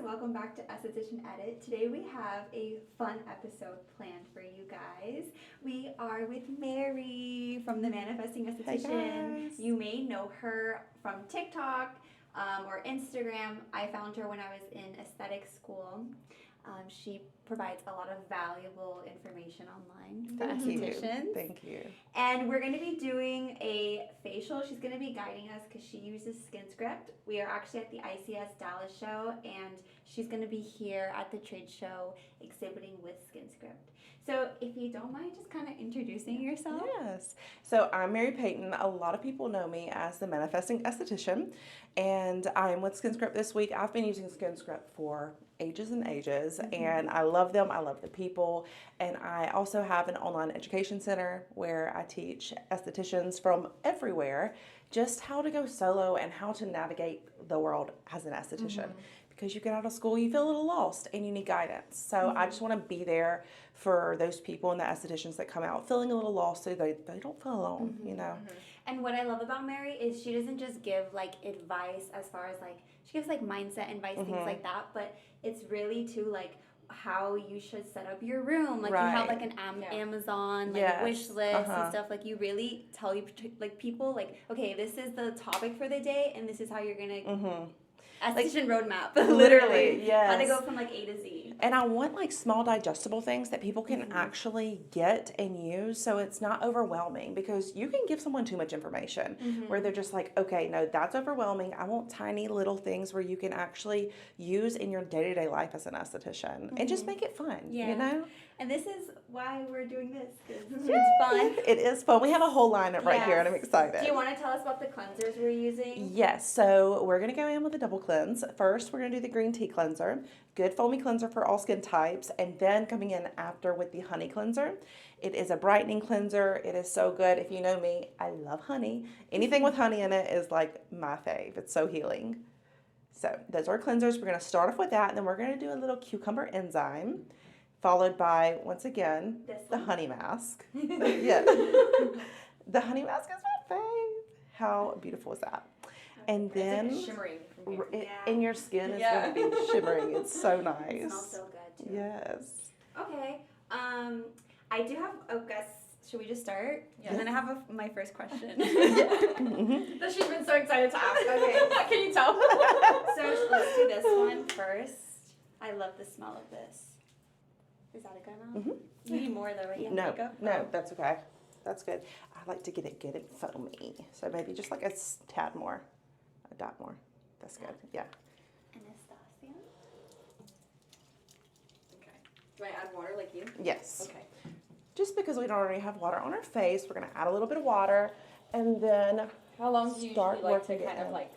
welcome back to Esthetician Edit. Today we have a fun episode planned for you guys. We are with Mary from the Manifesting Esthetician. You may know her from TikTok or Instagram. I found her when I was in aesthetic school. She provides a lot of valuable information online for estheticians. Thank you. And we're going to be doing a facial. She's going to be guiding us because she uses SkinScript. We are actually at the ICS Dallas show, and she's going to be here at the trade show exhibiting with SkinScript. So if you don't mind just kind of introducing yourself. Yes. So I'm Mary Peyton. A lot of people know me as the Manifesting Esthetician, and I'm with SkinScript this week. I've been using SkinScript for ages and ages, and I love them. I love the people, and I also have an online education center where I teach estheticians from everywhere just how to go solo and how to navigate the world as an esthetician. Because you get out of school, you feel a little lost and you need guidance. So I just want to be there for those people and the estheticians that come out feeling a little lost so they don't feel alone, you know. And what I love about Mary is she doesn't just give like advice as far as like, she gives like mindset advice, things like that, but it's really to like how you should set up your room. Like you have like an Amazon like wish list and stuff. Like you really tell you like people like, okay, this is the topic for the day and this is how you're gonna Esthetician Roadmap. Literally, yes. How to go from like A to Z. And I want like small digestible things that people can actually get and use so it's not overwhelming, because you can give someone too much information where they're just like, okay, no, that's overwhelming. I want tiny little things where you can actually use in your day-to-day life as an esthetician and just make it fun, you know? And this is why we're doing this, because it's fun. It is fun. We have a whole lineup right here, and I'm excited. Do you want to tell us about the cleansers we're using? Yes. So we're going to go in with a double cleanse. First, we're going to do the green tea cleanser, good foamy cleanser for all skin types, and then coming in after with the honey cleanser. It is a brightening cleanser. It is so good. If you know me, I love honey. Anything with honey in it is like my fave. It's so healing. So those are cleansers. We're going to start off with that, and then we're going to do a little cucumber enzyme, followed by, once again, the honey mask. The honey mask is my fave. How beautiful is that? And then it's like shimmering from here. In your skin is going to be shimmering. It's so nice. It smells so good too. Yes. Okay. I do have a guess. Should we just start? Yeah. And then I have my first question. That she's been so excited to ask. Okay. Can you tell? So let's do this one first. I love the smell of this. Is that a good amount? You need more though, right? You have makeup? No, that's okay. That's good. I like to get it good and foamy. So maybe just like a tad more, a dot more. That's good. Yeah. Anastasia? Okay. Do I add water like you? Yes. Okay. Just because we don't already have water on our face, we're going to add a little bit of water, and then How long do you usually like to working kind it of like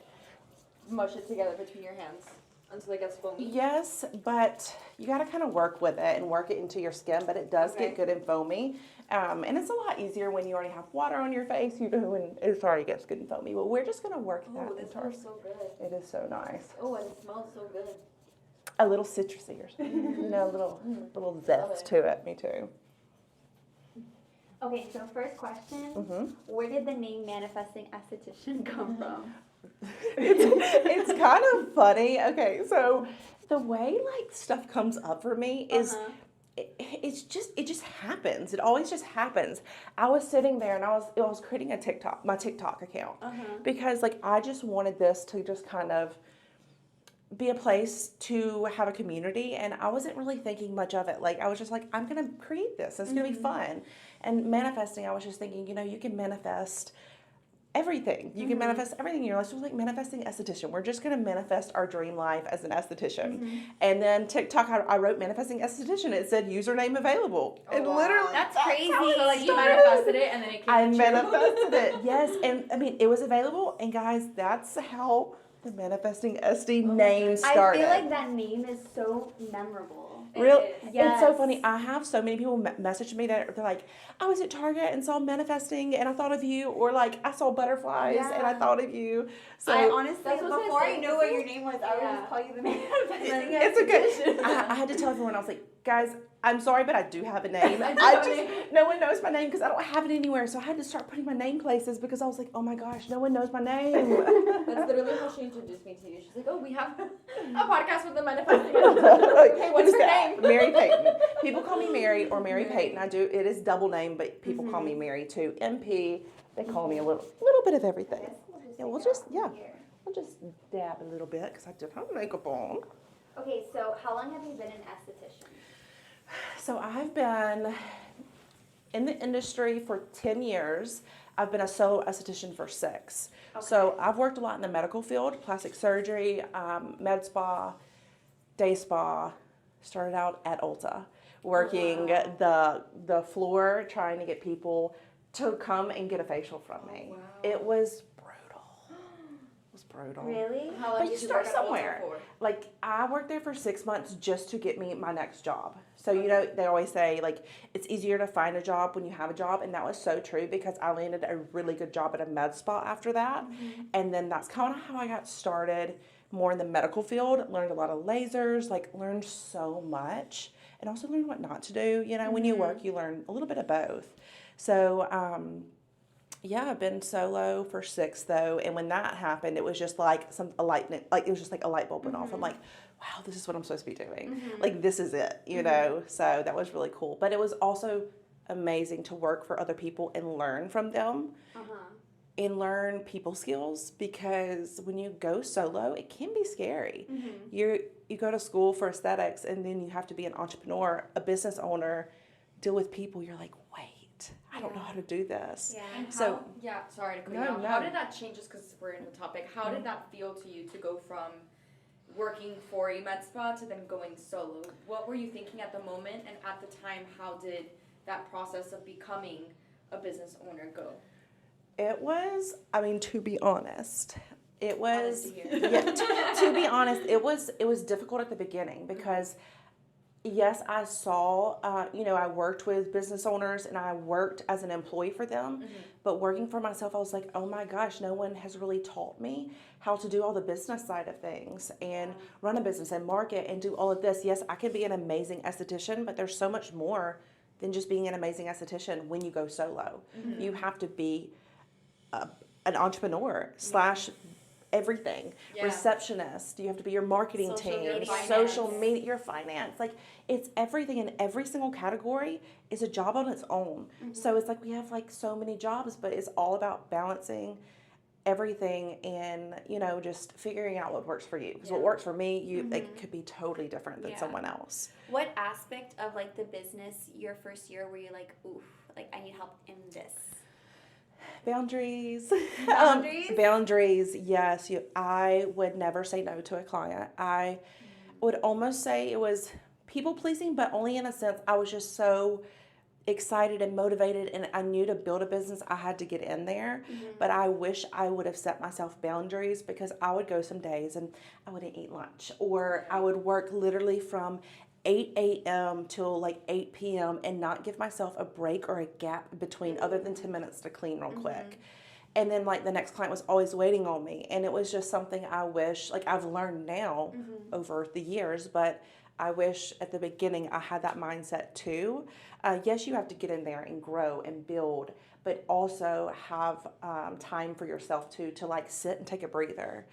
mush it together between your hands until it gets foamy? Yes, but you got to kind of work with it and work it into your skin, but it does get good and foamy. And it's a lot easier when you already have water on your face, you know, and it already gets good and foamy. But we're just going to work that This into our smells so good. It is so nice. Oh, and it smells so good. A little citrusy or something. You know, a little zest to it. Me too. Okay, so first question. Where did the name Manifesting Esthetician come from? It's kind of funny. Okay, so the way like stuff comes up for me is it just happens. It always just happens. I was sitting there and I was creating my TikTok account because like I just wanted this to just kind of be a place to have a community, and I wasn't really thinking much of it. Like I was just like, I'm gonna create this. It's gonna be fun. And manifesting, I was just thinking, you know, you can manifest everything. You can manifest everything in your life. So it was like Manifesting Esthetician. We're just going to manifest our dream life as an esthetician. And then TikTok, I wrote Manifesting Esthetician. It said username available. Oh, and wow. literally, That's crazy. So like you manifested it and then it came I true. manifested it. Yes. And I mean, it was available. And guys, that's how the Manifesting Esty name started. I feel like that name is so memorable. Really? Yes. It's so funny. I have so many people message me that they're like, I was at Target and saw manifesting and I thought of you, or like I saw butterflies and I thought of you. So I honestly, That's what before I I knew what your name was, I would just call you the manifesting. it's okay. I had to tell everyone, I was like, guys, I'm sorry, but I do have a name. No one knows my name because I don't have it anywhere. So I had to start putting my name places because I was like, oh my gosh, no one knows my name. That's literally how she introduced me to you. She's like, oh, we have a podcast with the Manifesting Esthetician. Okay, what's your name? Mary Peyton. People call me Mary or Mary Peyton. It is double name, but people call me Mary too. MP, they call me a little bit of everything. We'll just dab a little bit because I did have makeup on. Okay, so how long have you been an esthetician? So I've been in the industry for 10 years. I've been a solo esthetician for 6. Okay. So I've worked a lot in the medical field, plastic surgery, med spa, day spa. Started out at Ulta, working the floor, trying to get people to come and get a facial from me. Wow. It was brutal. Really? How long But you did start work at Ulta somewhere. for? Like, I worked there for 6 months just to get me my next job. So, you know, they always say, like, it's easier to find a job when you have a job. And that was so true because I landed a really good job at a med spa after that. Mm-hmm. And then that's kind of how I got started more in the medical field. Learned a lot of lasers, like, learned so much. And also learned what not to do. You know, when you work, you learn a little bit of both. So, yeah, I've been solo for 6 though, and when that happened, it was just like a light bulb went off. I'm like, wow, this is what I'm supposed to be doing. Like, this is it, you know. So that was really cool. But it was also amazing to work for other people and learn from them, and learn people skills, because when you go solo, it can be scary. You go to school for aesthetics, and then you have to be an entrepreneur, a business owner, deal with people. You're like, wait, I don't know how to do this. Yeah. And so, sorry to cut you off. How did that change, just because we're in the topic, how did that feel to you to go from working for a med spa to then going solo? What were you thinking at the moment, and at the time, how did that process of becoming a business owner go? It was, I mean, to be honest, it was, to be honest, it was difficult at the beginning because yes, I saw, I worked with business owners and I worked as an employee for them, but working for myself, I was like, oh my gosh, no one has really taught me how to do all the business side of things and run a business and market and do all of this. Yes, I can be an amazing esthetician, but there's so much more than just being an amazing esthetician when you go solo. You have to be an entrepreneur / everything, receptionist. You have to be your marketing team, social media, your finance. Like, it's everything, in every single category is a job on its own. So it's like we have like so many jobs, but it's all about balancing everything and, just figuring out what works for you. Because what works for me, it could be totally different than someone else. What aspect of like the business your first year were you like, oof, like I need help in this? Boundaries. Boundaries? Boundaries, yes. I would never say no to a client. I would almost say it was people pleasing, but only in a sense I was just so excited and motivated, and I knew to build a business I had to get in there. But I wish I would have set myself boundaries, because I would go some days and I wouldn't eat lunch, or I would work literally from 8 a.m. till like 8 p.m. and not give myself a break or a gap between other than 10 minutes to clean real quick. And then like the next client was always waiting on me. And it was just something I wish, like I've learned now over the years, but I wish at the beginning I had that mindset too. Yes, you have to get in there and grow and build, but also have time for yourself too, to like sit and take a breather,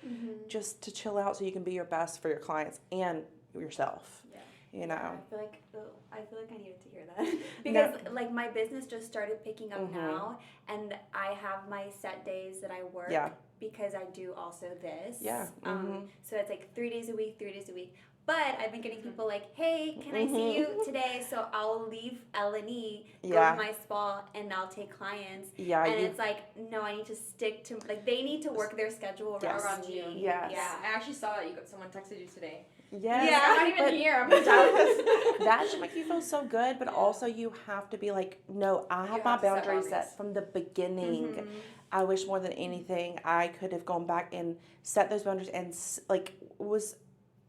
just to chill out so you can be your best for your clients and yourself. I feel like I needed to hear that because like my business just started picking up now, and I have my set days that I work because I do also this. So it's like 3 days a week. But I've been getting people like, hey, can I see you today? So I'll leave L&E, go to my spa, and I'll take clients. And it's like, no, I need to stick to, like, they need to work their schedule around you. Yeah, I actually saw that someone texted you today. Yes. Yeah, I'm not even here. I'm jealous. That should make you feel so good, but also you have to be like, no, I have my boundaries set from the beginning. I wish more than anything I could have gone back and set those boundaries and like was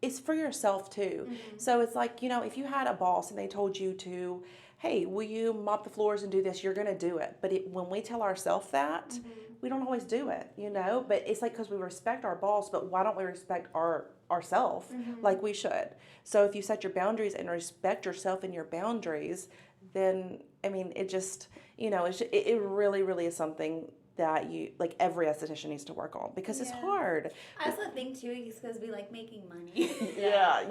it's for yourself too. So it's like, you know, if you had a boss and they told you to, hey, will you mop the floors and do this? You're going to do it. But when we tell ourselves that, we don't always do it, you know? But it's like, because we respect our boss, but why don't we respect ourselves like we should? So if you set your boundaries and respect yourself and your boundaries, then, I mean, it just, you know, it really, really is something that you, like, every esthetician needs to work on, because it's hard. I also think too, is because we like making money. Yeah.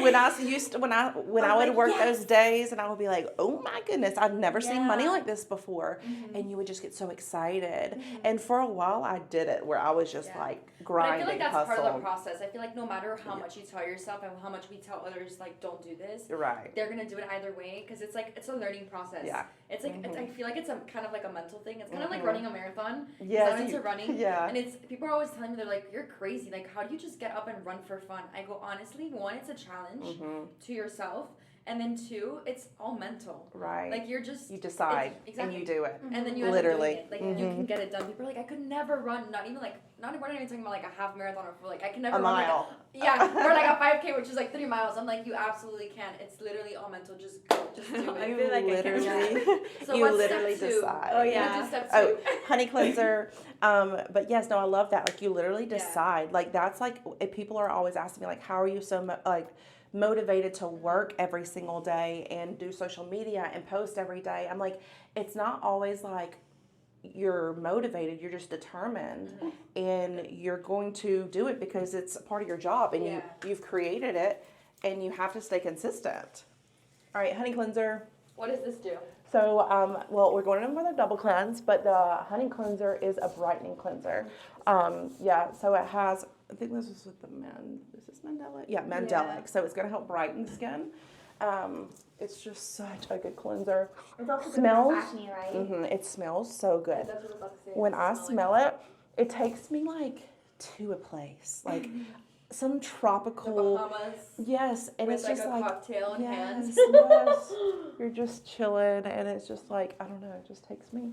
When I would work those days, and I would be like, oh my goodness, I've never seen money like this before. And you would just get so excited. And for a while I did it, where I was just like grinding, but I feel like that's hustle. part of the process. I feel like no matter how much you tell yourself and how much we tell others, like, don't do this, they're gonna do it either way, because it's like, it's a learning process. It's like, I feel like it's a kind of like a mental thing. It's kind of like running a marathon. I'm into running. And it's, people are always telling me, they're like, you're crazy. Like, how do you just get up and run for fun? I go, honestly, one, it's a challenge to yourself. And then two, it's all mental. Like, you're just... You decide, and you do it. And then you end up doing it. Like, you can get it done. People are like, I could never run, we're not even talking about, like, a half marathon or full, like, I can never run, mile. Or like a 5K, which is, like, 3 miles. I'm like, you absolutely can. It's literally all mental. Just go. Just do it. I feel like So you what's literally step 2? decide. Oh, yeah. What's step 2? Oh, honey cleanser. But yes, no, I love that. Like, you literally decide. Like, that's like, if people are always asking me, like, how are you so, motivated to work every single day and do social media and post every day? I'm like, it's not always like you're motivated, you're just determined, and you're going to do it because it's a part of your job, and you've created it, and you have to stay consistent. All right, honey cleanser. What does this do? So, well, we're going in with a double cleanse, but the honey cleanser is a brightening cleanser. So it has, I think this is with the is this Mandelic? Yeah, Mandelic. So it's going to help brighten skin. It's just such a good cleanser. It's also smells, good for acne, right? It smells so good. That's what I was about to say. When I smell it, it takes me like to a place, like some tropical. The Bahamas. Yes, and with it's just like a cocktail in hand. Yes. You're just chilling, and it's just like, I don't know, it just takes me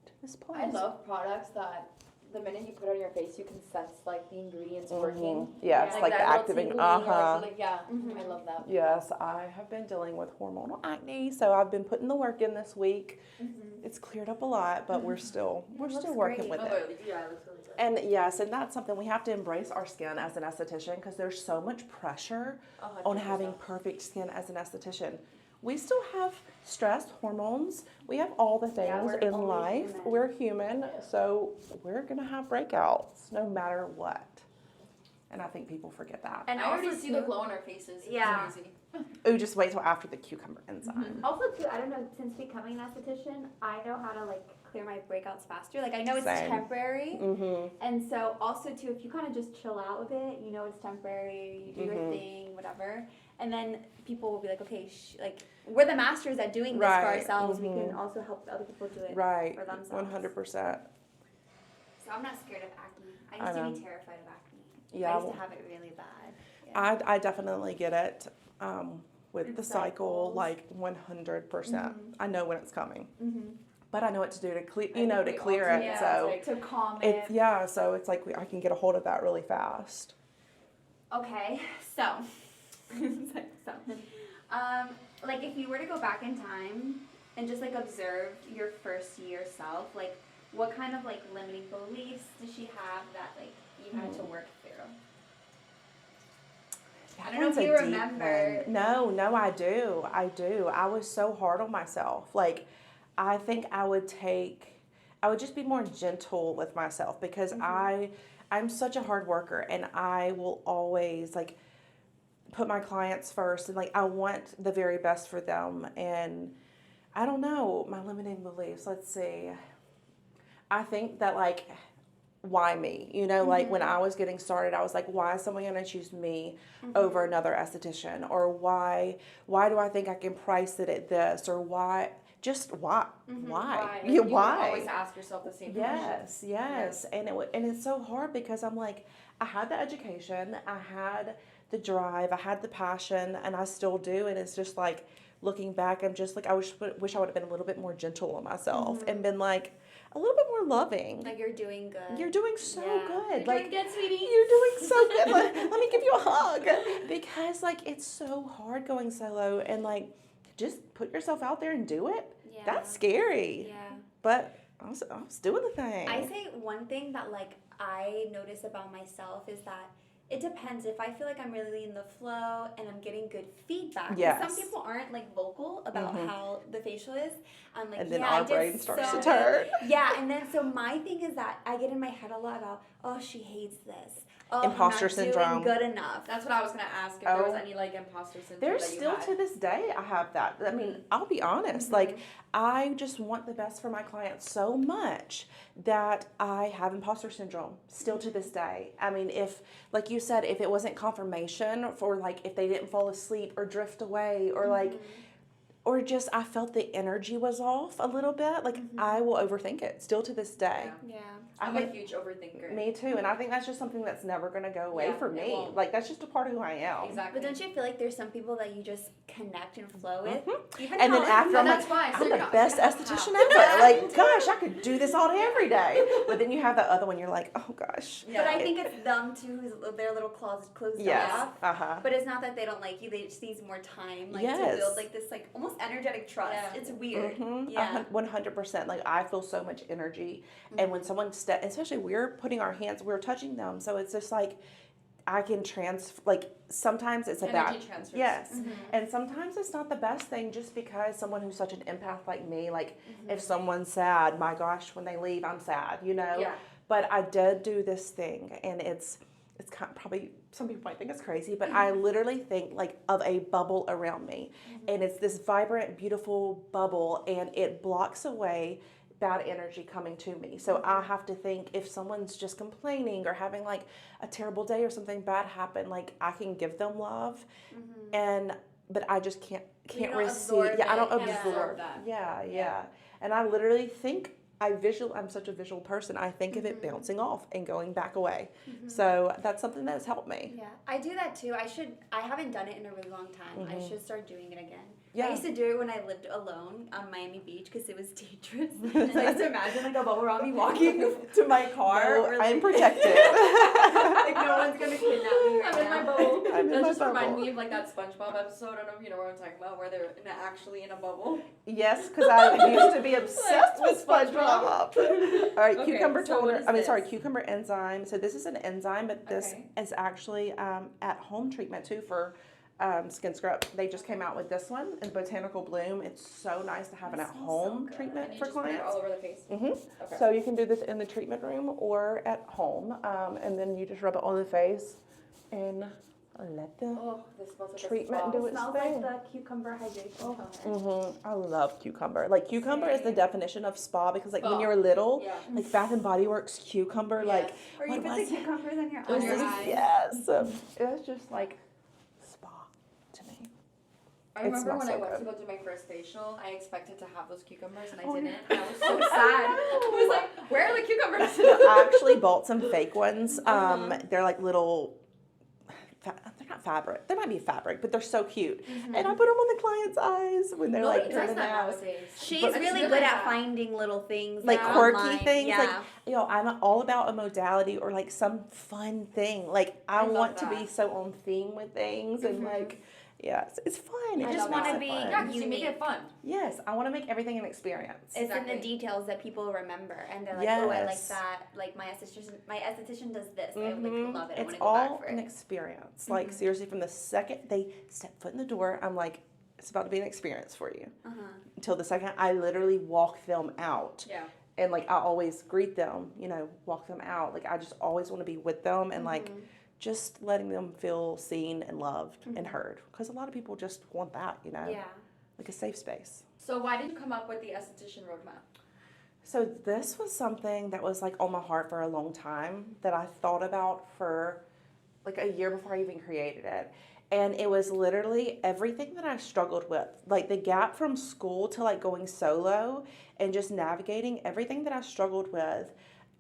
to this place. I love products that the minute you put it on your face, you can sense, like, the ingredients working. Yes, like the activating. I love that. Yes, I have been dealing with hormonal acne, so I've been putting the work in this week. It's cleared up a lot, but we're still working with it. Yeah, it looks really good. And yes, and that's something we have to embrace our skin as an esthetician, because there's so much pressure on having perfect skin as an esthetician. We still have stress, hormones. We have all the things in life. Human. We're human, so we're going to have breakouts no matter what. And I think people forget that. And I already see the glow on our faces. Yeah. It's amazing. Ooh, just wait till after the cucumber enzyme. Also, too, I don't know, since becoming an esthetician, I know how to, like, clear my breakouts faster. Like, I know it's Same. temporary. And so, also, too, if you kind of just chill out with it, you know it's temporary, you do your thing, whatever. And then people will be like, okay, we're the masters at doing this for ourselves. We can also help other people do it for themselves. 100%. So I'm not scared of acne. I used to be terrified of acne. Yeah, I used to have it really bad. I definitely get it with the cycle, cycles. like 100%. I know when it's coming. But I know what to do to clear it. Yeah, so to calm it. So it's like I can get a hold of that really fast. Okay, so like if you were to go back in time and just like observe your first year self, like what kind of like limiting beliefs did she have that like you had to work through? I don't know if you remember. No, I do. I was so hard on myself. Like, I think I would just be more gentle with myself, because I'm such a hard worker, and I will always like put my clients first, and like I want the very best for them. And I don't know, my limiting beliefs, let's see. I think that like, why me? You know, like when I was getting started, I was like, why is someone going to choose me over another esthetician? Or why do I think I can price it at this? Or why? Just why? Why? You always ask yourself the same question. Yes. And it's so hard, because I'm like, I had the education, I had the drive, I had the passion, and I still do. And it's just like, looking back, I'm just like, I wish I would have been a little bit more gentle on myself and been like, a little bit more loving. Like you're doing good. You're doing so good. You're Like doing good, sweetie. you're doing so good. Let me give you a hug, because like it's so hard going solo, and like just put yourself out there and do it. Yeah. That's scary. Yeah. But I was doing the thing. I say one thing that like I notice about myself is that it depends. If I feel like I'm really in the flow and I'm getting good feedback. 'Cause Yes. some people aren't like vocal about how the facial is. I'm like, and then I our did brain starts so to turn. good. Yeah, and then so my thing is that I get in my head a lot about, oh, she hates this. Oh, Imposter I'm not syndrome. Doing good enough. That's what I was gonna ask, if there was any like imposter syndrome There's that you still had. to this day I have that. I mean, I'll be honest. Like I just want the best for my clients so much that I have imposter syndrome still to this day. I mean, if, like you said, if it wasn't confirmation for like if they didn't fall asleep or drift away or like, or just I felt the energy was off a little bit, like I will overthink it still to this day. Yeah. Yeah. I'm a huge overthinker. Me too, and I think that's just something that's never going to go away Yeah, for it me. won't. Like that's just a part of who I am. Exactly. But don't you feel like there's some people that you just connect and flow with? Even And then how- after I'm that's like, why. So I'm you're the not- best you're not esthetician half. ever. Like, gosh, I could do this all day, every day. But then you have that other one, you're like, oh gosh. Yeah. But I think it's them too, who's their little closed Yes. off. But it's not that they don't like you; they just need more time, like to Yes. build like this, like almost energetic trust. Yeah. It's weird. Mm-hmm. Yeah. 100%. Like I feel so much energy, and when someone especially we're putting our hands, we're touching them, so it's just like I can like sometimes it's a Energy bad transfers. yes, and sometimes it's not the best thing just because someone who's such an empath like me, like if someone's sad, my gosh, when they leave, I'm sad, you know. Yeah. But I did do this thing, and it's kind of probably some people might think it's crazy, but I literally think like of a bubble around me, and it's this vibrant, beautiful bubble, and it blocks away bad energy coming to me. So I have to think if someone's just complaining or having like a terrible day or something bad happen, like I can give them love, but I just can't don't receive. absorb Yeah, I don't it. Yeah. absorb that. Yeah. And I literally think I'm such a visual person. I think of it bouncing off and going back away. So that's something that's helped me. Yeah, I do that too. I haven't done it in a really long time. I should start doing it again. Yeah. I used to do it when I lived alone on Miami Beach because it was dangerous. So I used to imagine like a bubble around me walking to my car. No, or, like, I'm protected. like no one's gonna kidnap me right I'm in my now. bubble. I'm in That my just reminded bubble. me of like that SpongeBob episode. I don't know if you know what I'm talking about, where they're actually in a bubble. Yes, because I used to be obsessed with SpongeBob. SpongeBob. All right, Okay, cucumber so what toner. is this? Cucumber enzyme. So this is an enzyme, but this Okay. is actually at-home treatment too for skin scrub. They just came out with this one in Botanical Bloom. It's so nice to have an That smells at-home so good. treatment And you for just put it clients. all over the face. Okay. So you can do this in the treatment room or at home, and then you just rub it on the face and let the Oh, this smells like treatment a do spa. its Smells thing. like the cucumber hydration toner. I love cucumber. Like cucumber is the Same. definition of spa because like when Spa. you're little, Yeah. like Bath and Body Works cucumber, like Or what you put was the it? cucumbers on your On your eyes. eyes. Yes, it was just like spa to me. I remember smells when so I went good. to go do my first facial, I expected to have those cucumbers and I Oh, didn't. no. And I was so sad. I was like, where are the cucumbers? I actually bought some fake ones. They're like little. They're not fabric. They might be fabric, but they're so cute. And I put them on the client's eyes when they're Nobody like does turning that out. nowadays. She's But- really good at finding little things Like quirky online. things, Yeah. like I'm all about a modality or like some fun thing. Like I love want to that. be so on theme with things and like, it's fun. It I just just makes wanna it be- fun. Yeah, because you make unique. it fun. Yes, I want to make everything an experience. It's in Exactly. the details that people remember, and they're like, "Oh, I like Yes. that. Like my esthetician does this. I like love it. I It's want to go all back for an it." experience. Like seriously, from the second they step foot in the door, I'm like, it's about to be an experience for you. Until the second I literally walk them out. Yeah. And like I always greet them, walk them out. Like I just always want to be with them and like just letting them feel seen and loved and heard. Because a lot of people just want that, Yeah. like a safe space. So why did you come up with the Esthetician Roadmap? So this was something that was like on my heart for a long time that I thought about for like a year before I even created it. And it was literally everything that I struggled with, like the gap from school to like going solo and just navigating everything that I struggled with.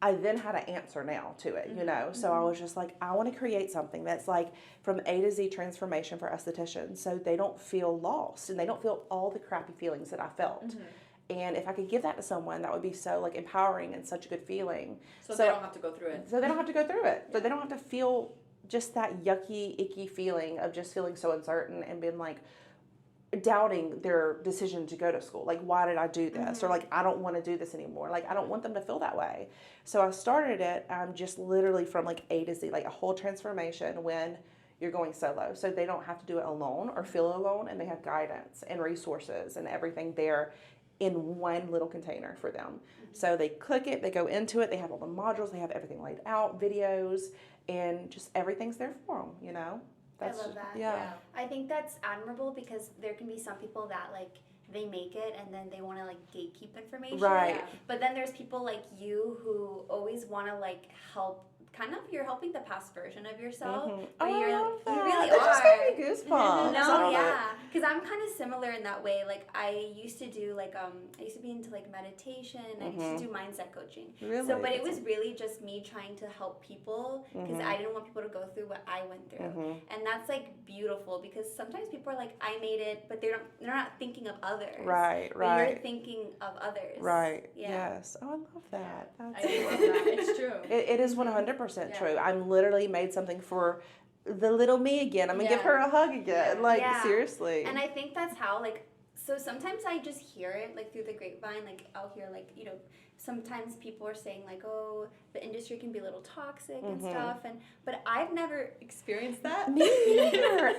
I then had an answer now to it, So I was just like, I want to create something that's like from A to Z transformation for estheticians so they don't feel lost and they don't feel all the crappy feelings that I felt. And if I could give that to someone, that would be so like empowering and such a good feeling. So they don't have to go through it. So they don't have to go through it. So they don't have to feel just that yucky, icky feeling of just feeling so uncertain and being like doubting their decision to go to school. Like, why did I do this? Or like, I don't want to do this anymore. Like, I don't want them to feel that way. So I started it just literally from like A to Z, like a whole transformation when you're going solo. So they don't have to do it alone or feel alone, and they have guidance and resources and everything there in one little container for them. So they click it, they go into it, they have all the modules, they have everything laid out, videos, and just everything's there for them, you know? I love that. Yeah. I think that's admirable because there can be some people that like they make it and then they want to like gatekeep information. Right. Yeah. But then there's people like you who always want to like help. Kind of, you're helping the past version of yourself. But Oh, you're, I love that. you really That are. just gave me goosebumps. I No, don't know. yeah, because I'm kind of similar in that way. Like I used to do like I used to be into like meditation. I used to do mindset coaching. Really? So, but it was really just me trying to help people because I didn't want people to go through what I went through, and that's like beautiful because sometimes people are like, I made it, but they're not thinking of others. Right, But right. you're thinking of others. Right. Yeah. Yes. Oh, I love that. I That's do love that. It's true. It is 100% Yeah. true. I'm literally made something for the little me again. I'm gonna give her a hug again. Yeah. Like Yeah. seriously. And I think that's how like. So sometimes I just hear it like through the grapevine. Like I'll hear like sometimes people are saying like, oh, the industry can be a little toxic and stuff. But I've never experienced that. Me neither.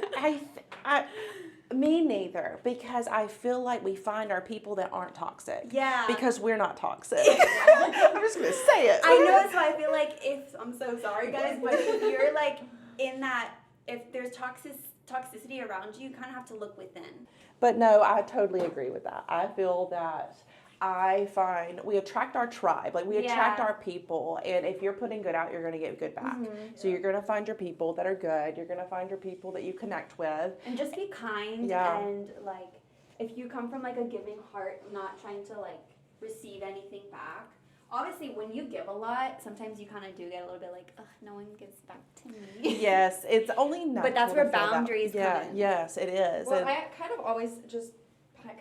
Me neither. Because I feel like we find our people that aren't toxic. Yeah. Because we're not toxic. I'm just gonna say it. I know, so I feel like I'm so sorry guys, but if you're like in that, if there's toxicity around you, you kind of have to look within. But no, I totally agree with that. I feel that I find we attract our tribe, like we attract our people, and if you're putting good out, you're going to get good back. So you're going to find your people that are good. You're going to find your people that you connect with. And just be kind and like, if you come from like a giving heart, not trying to like receive anything back. Obviously, when you give a lot, sometimes you kind of do get a little bit like, ugh, no one gives back to me. Yes, it's only natural. But that's where to feel that. boundaries come in. Yes, it is. Well, And- I kind of always just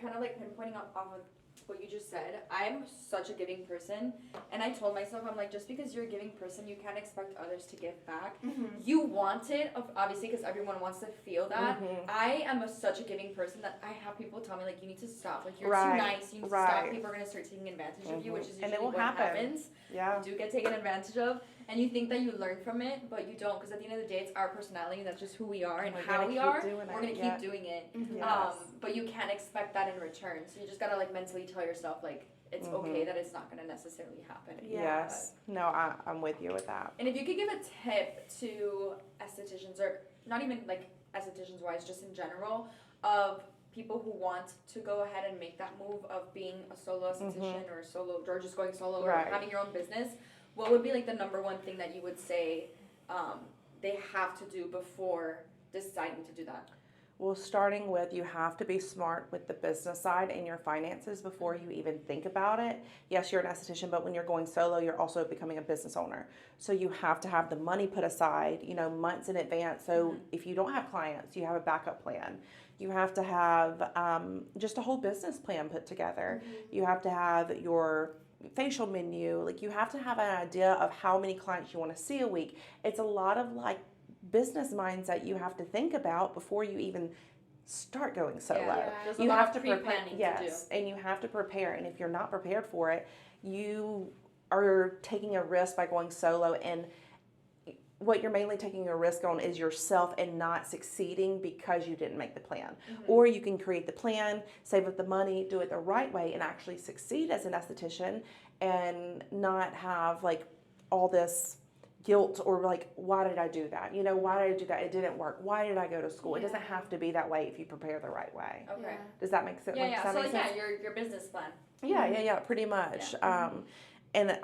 kind of like pinpointing off of what you just said. I'm such a giving person, and I told myself, I'm like, just because you're a giving person, you can't expect others to give back. You want it, obviously, because everyone wants to feel that. I am such a giving person that I have people tell me, like, you need to stop. Like, you're too nice. You need to stop. People are going to start taking advantage of you, which is usually what happens. Yeah. You do get taken advantage of, and you think that you learn from it, but you don't, because at the end of the day, it's our personality. That's just who we are and how we are. We're going to keep doing it. Yes. But you can't expect that in return. So you just got to, like, mentally tell yourself, like, it's okay that it's not going to necessarily happen. Yes. No, I'm with you with that. And if you could give a tip to estheticians, or not even, like, estheticians-wise, just in general, of people who want to go ahead and make that move of being a solo esthetician or just going solo or having your own business, what would be like the number one thing that you would say they have to do before deciding to do that? Well, starting with, you have to be smart with the business side and your finances before you even think about it. Yes, you're an esthetician, but when you're going solo, you're also becoming a business owner. So you have to have the money put aside, months in advance. So if you don't have clients, you have a backup plan. You have to have just a whole business plan put together. You have to have your facial menu. Like, you have to have an idea of how many clients you want to see a week. It's a lot of like business mindset you have to think about before you even start going solo. There's You a lot have of to prepare. pre-planning Yes, and you have to prepare. And if you're not prepared for it, you are taking a risk by going solo. And what you're mainly taking a risk on is yourself and not succeeding because you didn't make the plan. Or you can create the plan, save up the money, do it the right way, and actually succeed as an esthetician and not have like all this guilt or like, why did I do that? Why did I do that? It didn't work. Why did I go to school? It doesn't have to be that way if you prepare the right way. Okay. Does that make sense? Yeah. So, your business plan. Yeah, pretty much. And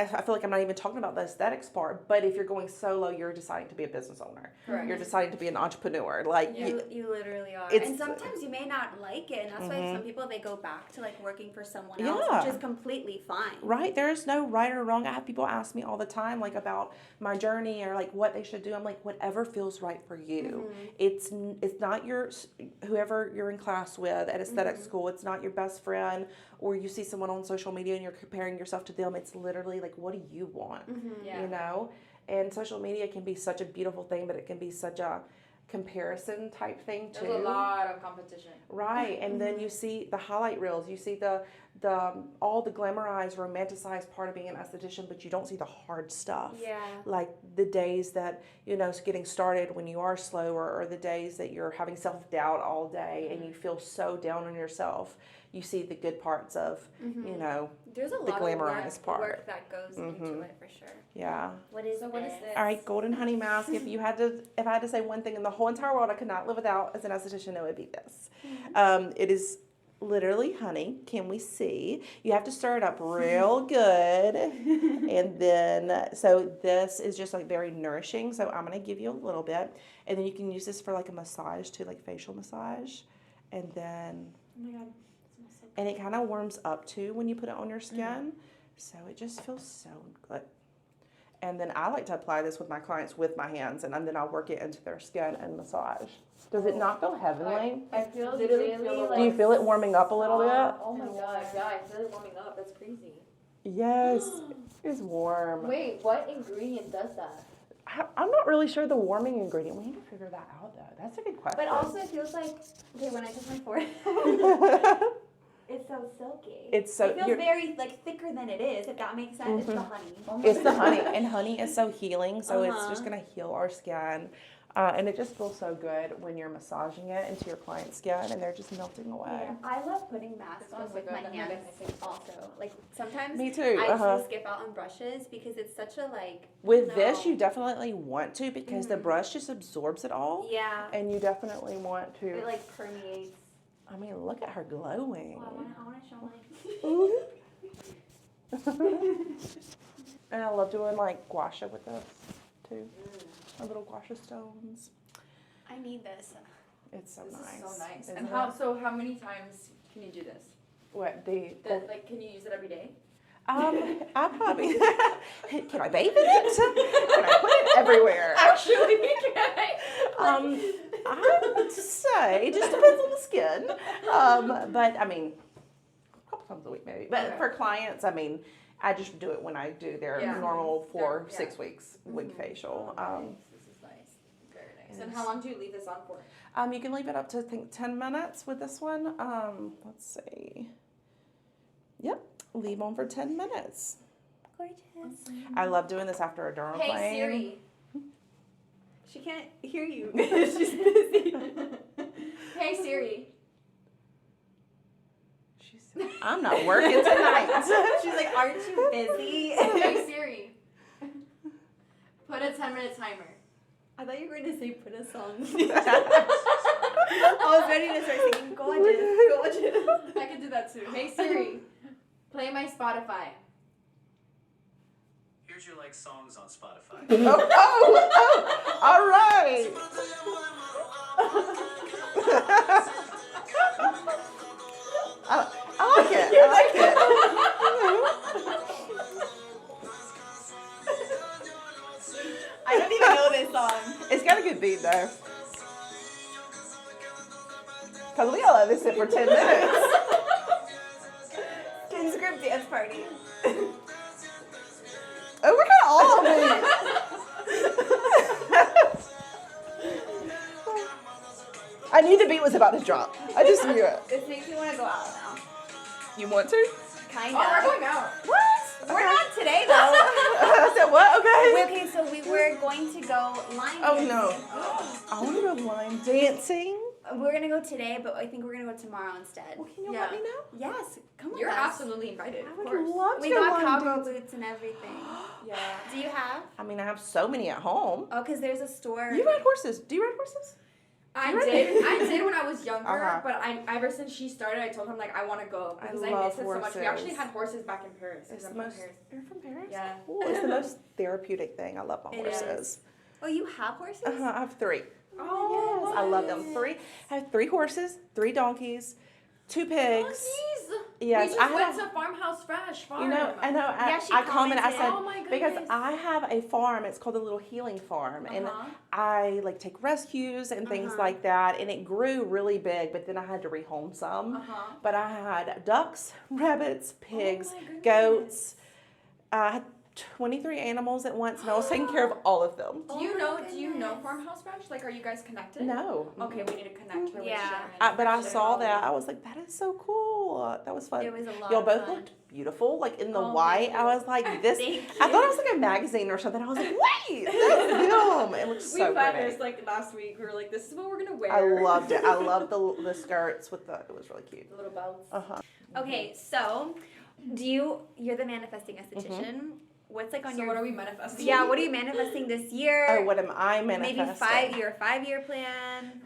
I feel like I'm not even talking about the aesthetics part, but if you're going solo, you're deciding to be a business owner. Correct. You're deciding to be an entrepreneur. Like You literally are. And sometimes you may not like it, and that's why some people, they go back to like working for someone else, which is completely fine. Right. There's no right or wrong. I have people ask me all the time, like, about my journey or like what they should do. I'm like, whatever feels right for you. It's not whoever you're in class with at aesthetic school. It's not your best friend, or you see someone on social media and you're comparing yourself to them. It's literally like, what do you want? You know? And social media can be such a beautiful thing, but it can be such a comparison type thing too. There's a lot of competition. Right. And then you see the highlight reels, you see the all the glamorized, romanticized part of being an esthetician, but you don't see the hard stuff. Yeah. Like the days that, you know, getting started when you are slower, or the days that you're having self-doubt all day and you feel so down on yourself. You see the good parts of, you know, there's a the lot glamorized of part. work that goes into it for sure. Yeah. What is What is this? All right, golden honey mask. If I had to say one thing in the whole entire world I could not live without as an esthetician, it would be this. It is literally honey. Can we see? You have to stir it up real good. And then, so this is just like very nourishing. So I'm going to give you a little bit. And then you can use this for like a massage too, like facial massage. And then, Oh my God. and it kind of warms up too when you put it on your skin. So it just feels so good. And then I like to apply this with my clients with my hands, and then I'll work it into their skin and massage. Does it not feel heavenly? I feel Literally really feel like. Do you feel it warming up a little bit? Oh my god, yeah, I feel it warming up. That's crazy. Yes, it's warm. Wait, what ingredient does that? I'm not really sure the warming ingredient. We need to figure that out though. That's a good question. But also it feels like, okay, when I touch my forehead, it's so silky. It's so It feels very like thicker than it is, if that makes sense. It's the honey. It's the honey, and honey is so healing. So it's just gonna heal our skin, and it just feels so good when you're massaging it into your client's skin, and they're just melting away. Yeah, I love putting masks on with my hands also. Like sometimes Me too. I just skip out on brushes because it's such a like. With this, you definitely want to, because the brush just absorbs it all. Yeah. And you definitely want to. It like permeates. I mean, look at her glowing. Oh, I want to show my. And I love doing like gua sha with this too. My little gua sha stones. I need this. It's so This nice. is so nice. Isn't And it? how many times can you do this? What the? Like, can you use it every day? I probably can I bathe in it? Can I put it everywhere? Actually, can I? I would say it just depends on the skin. But I mean, a couple times a week maybe. But for clients, I mean, I just do it when I do their normal 6 weeks wig facial. This is nice. Very nice. And how long do you leave this on for? You can leave it up to I think 10 minutes with this one. Let's see. Yep, leave on for 10 minutes. Gorgeous. I love doing this after a dermaplane. Hey Siri. She can't hear you because she's busy. Hey Siri. I'm not working tonight. She's like, aren't you busy? Hey Siri. Put a 10-minute timer. I thought you were going to say put a song. I was ready to start singing gorgeous. I can do that too. Hey Siri. Play my Spotify. Here's your like songs on Spotify. All right. I like it. I like it. I don't even know this song. It's got a good beat though. Because we all let this sit for 10 minutes. Kids group dance party. Oh, we're kind of all on me. I knew the beat was about to drop. I just knew it. This makes me want to go out now. You want to? Kind Oh, we're of. going out. What? We're not today though. I said what? Okay. Okay, so we were going to go line Oh dancing. no. I want to go line dancing. We're gonna go today, but I think we're gonna go tomorrow instead. Well, can you Yeah. let me know? Yes, come with You're us. absolutely invited. I Of would course. love to We go got line cowgirl dancing. boots and everything. Yeah. Do you have? I mean, I have so many at home. Oh, because there's a store. You ride horses? Do you ride horses? I did when I was younger, but ever since she started, I told him like I want to go because I miss it so much. We actually had horses back in Paris. You're from Paris? Yeah. Cool. It's the most therapeutic thing. I love my horses. Oh, you have horses? I have 3. Oh, yes, I love them. 3. I have 3 horses, 3 donkeys, 2 pigs. Yes, we just went to Farmhouse Fresh Farm. You know, I know. Yeah, I commented. I said oh my because goodness. I have a farm. It's called the Little Healing Farm, and I like take rescues and things like that. And it grew really big, but then I had to rehome some. But I had ducks, rabbits, pigs, goats. I had 23 animals at once, and I was taking care of all of them. Do you know Farmhouse Fresh? Like, are you guys connected? No. Okay, we need to connect her with Sharon. But I saw that. I was like, that is so cool. That was fun. It was a lot Y'all of both fun. looked beautiful, like in the white. I was like, this. Thank I thought it was like a magazine or something. I was like, wait, that's them. It looks so We found pretty. this like last week. We were like, this is what we're gonna wear. I loved it. I loved the skirts with it was really cute. The little belts. Okay, so you're the manifesting esthetician. What's like on your what are we manifesting? Yeah, what are you manifesting this year? Oh, what am I manifesting? Maybe your 5-year plan.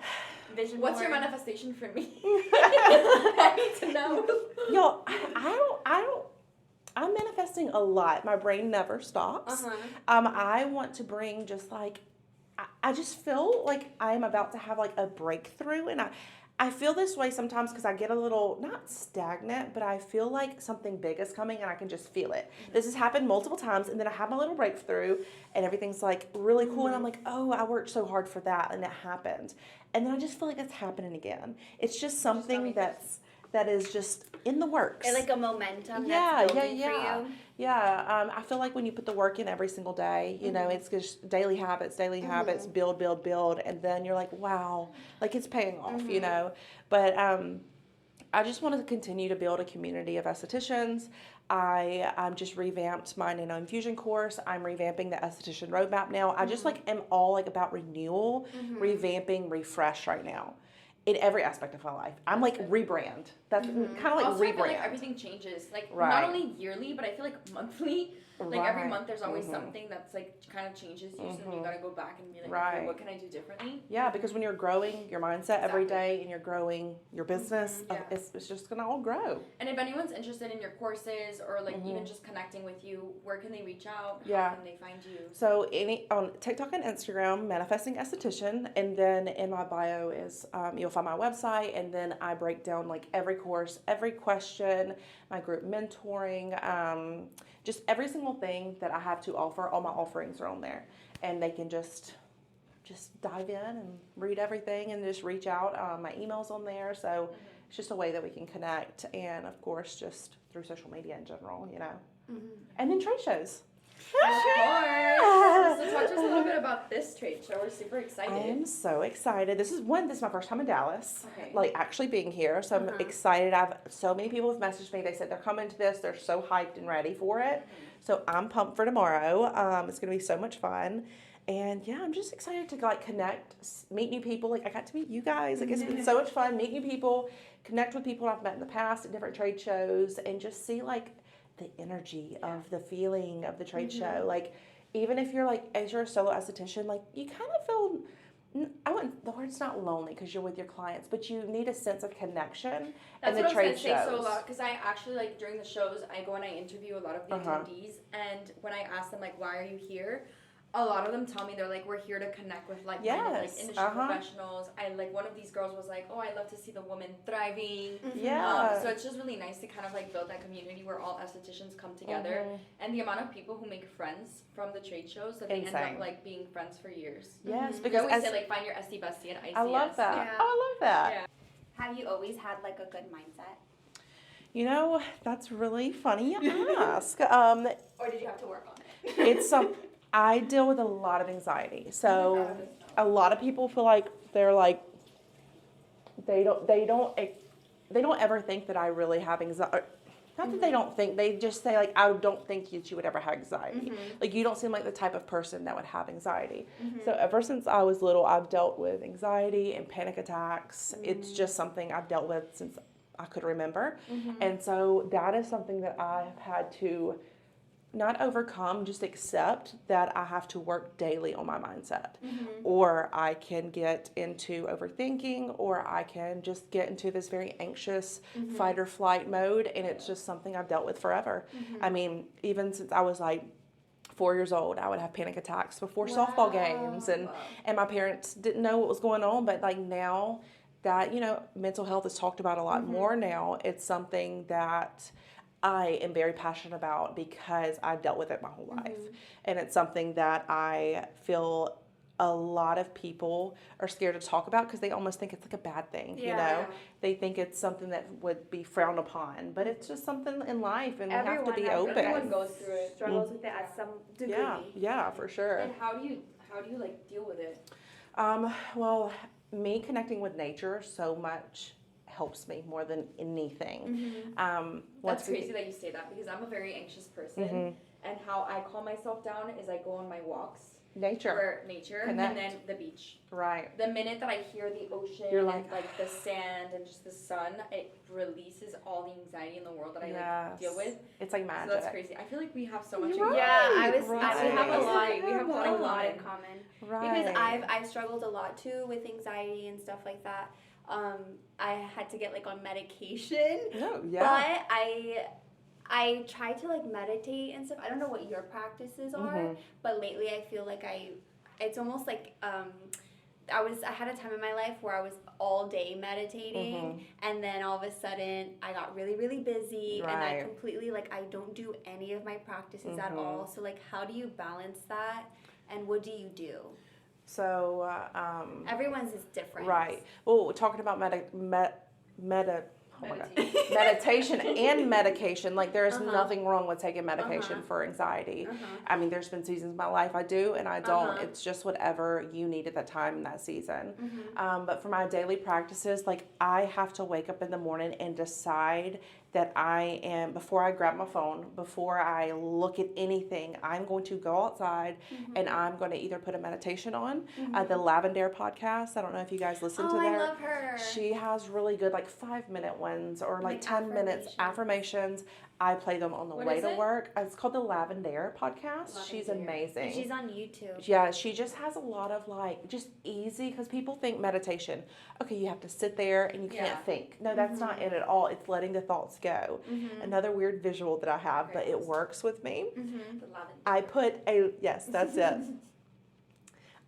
Vision What's board. your manifestation for me? I need to know. Yo, I'm manifesting a lot. My brain never stops. I want to bring just like, I just feel like I'm about to have like a breakthrough, and I feel this way sometimes because I get a little, not stagnant, but I feel like something big is coming and I can just feel it. This has happened multiple times, and then I have my little breakthrough and everything's like really cool, and I'm like, oh, I worked so hard for that, and it happened. And then I just feel like it's happening again. It's just something that is just in the works. Like a momentum that's building for you. Yeah, I feel like when you put the work in every single day, you know, it's just daily habits, build, and then you're like, wow, like it's paying off, you know. But I just want to continue to build a community of estheticians. I just revamped my nano infusion course. I'm revamping the Esthetician Roadmap now. I just like am all like about renewal, revamping, refresh right now. In every aspect of my life. I'm like rebrand. That's kind of like also, rebrand. I feel like everything changes. Like Right. not only yearly, but I feel like monthly. Like every Right. month there's always something that's like kind of changes you, so then you gotta go back and be like, Right. okay, what can I do differently? Yeah, because when you're growing your mindset every Exactly. day and you're growing your business, Yeah. it's just gonna all grow. And if anyone's interested in your courses or like even just connecting with you, where can they reach out? Yeah. How can they find you? So on TikTok and Instagram, Manifesting Esthetician, and then in my bio is you'll find my website, and then I break down like every course, every question, my group mentoring, just every single thing that I have to offer. All my offerings are on there, and they can just dive in and read everything and just reach out. My email's on there, so it's just a way that we can connect, and of course just through social media in general, you know. And then trade shows. Of course. So talk to us a little bit about this trade show. We're super excited. I am so excited. This is my first time in Dallas, Okay. like actually being here. So I'm excited. So many people have messaged me. They said they're coming to this. They're so hyped and ready for it. So I'm pumped for tomorrow. It's going to be so much fun. And yeah, I'm just excited to like connect, meet new people. Like I got to meet you guys. Like it's been so much fun, meet new people, connect with people I've met in the past at different trade shows, and just see like the energy of the feeling of the trade show. Like even if you're like, as you're a solo esthetician, like you kind of feel, the word's not lonely because you're with your clients, but you need a sense of connection. That's and the what trade I was gonna say. shows. So a lot, because I actually like during the shows, I go and I interview a lot of the attendees, and when I ask them like, why are you here? A lot of them tell me they're like, we're here to connect with like industry professionals. I like one of these girls was like, oh, I love to see the woman thriving. Yeah. So it's just really nice to kind of like build that community where all estheticians come together, and the amount of people who make friends from the trade shows that they end up like being friends for years. Yes, We because always say like find your esty bestie at ICS. I love that. Yeah. Oh, I love that. Yeah. Have you always had like a good mindset? You know, that's really funny you ask. Or did you have to work on it? It's I deal with a lot of anxiety. So a lot of people feel like they're like they don't ever think that I really have anxiety. Not that they don't think, they just say like, I don't think that you would ever have anxiety. Like you don't seem like the type of person that would have anxiety. So ever since I was little, I've dealt with anxiety and panic attacks. It's just something I've dealt with since I could remember. And so that is something that I've had to not overcome, just accept that I have to work daily on my mindset. Or I can get into overthinking, or I can just get into this very anxious fight or flight mode, and it's just something I've dealt with forever. I mean, even since I was like 4 years old, I would have panic attacks before softball games, and my parents didn't know what was going on, but like now that, you know, mental health is talked about a lot more now, it's something that I am very passionate about because I've dealt with it my whole life. And it's something that I feel a lot of people are scared to talk about because they almost think it's like a bad thing, you know? They think it's something that would be frowned upon, but it's just something in life, and we have to be open. Everyone goes through it. Struggles with it at some degree. Yeah, for sure. And how do you like deal with it? Well, me connecting with nature so much helps me more than anything. That's crazy that you say that, because I'm a very anxious person, and how I calm myself down is I go on my walks. Nature. And then the beach. Right. The minute that I hear the ocean You're and like the sand and just the sun, it releases all the anxiety in the world that I like deal with. It's like magic. So that's crazy. I feel like we have so much. You're Yeah, right. we have a lot. We have a lot in common. Right. Because I've struggled a lot too with anxiety and stuff like that. I had to get like on medication. Oh, yeah. But I try to like meditate and stuff. I don't know what your practices are, but lately I feel like it's almost like I had a time in my life where I was all day meditating, and then all of a sudden I got really, really busy, and I completely like I don't do any of my practices at all. So like, how do you balance that, and what do you do? So Everyone's is different. Right. Well, talking about meditation and medication, like there's nothing wrong with taking medication for anxiety. I mean, there's been seasons of my life I do and I don't. It's just whatever you need at that time in that season. But for my daily practices, like I have to wake up in the morning and decide that I am, before I grab my phone, before I look at anything, I'm going to go outside and I'm going to either put a meditation on, the Lavender podcast. I don't know if you guys listen to that. I love her. She has really good like 5-minute ones or like 10 minutes affirmations. I play them on the way to work. It's called the Lavender podcast. She's amazing. And she's on YouTube. Yeah, she just has a lot of like just easy, because people think meditation, okay, you have to sit there and you can't think. No, that's not it at all. It's letting the thoughts go. Another weird visual that I have, but it works with me. The lavender. I put yes, that's it.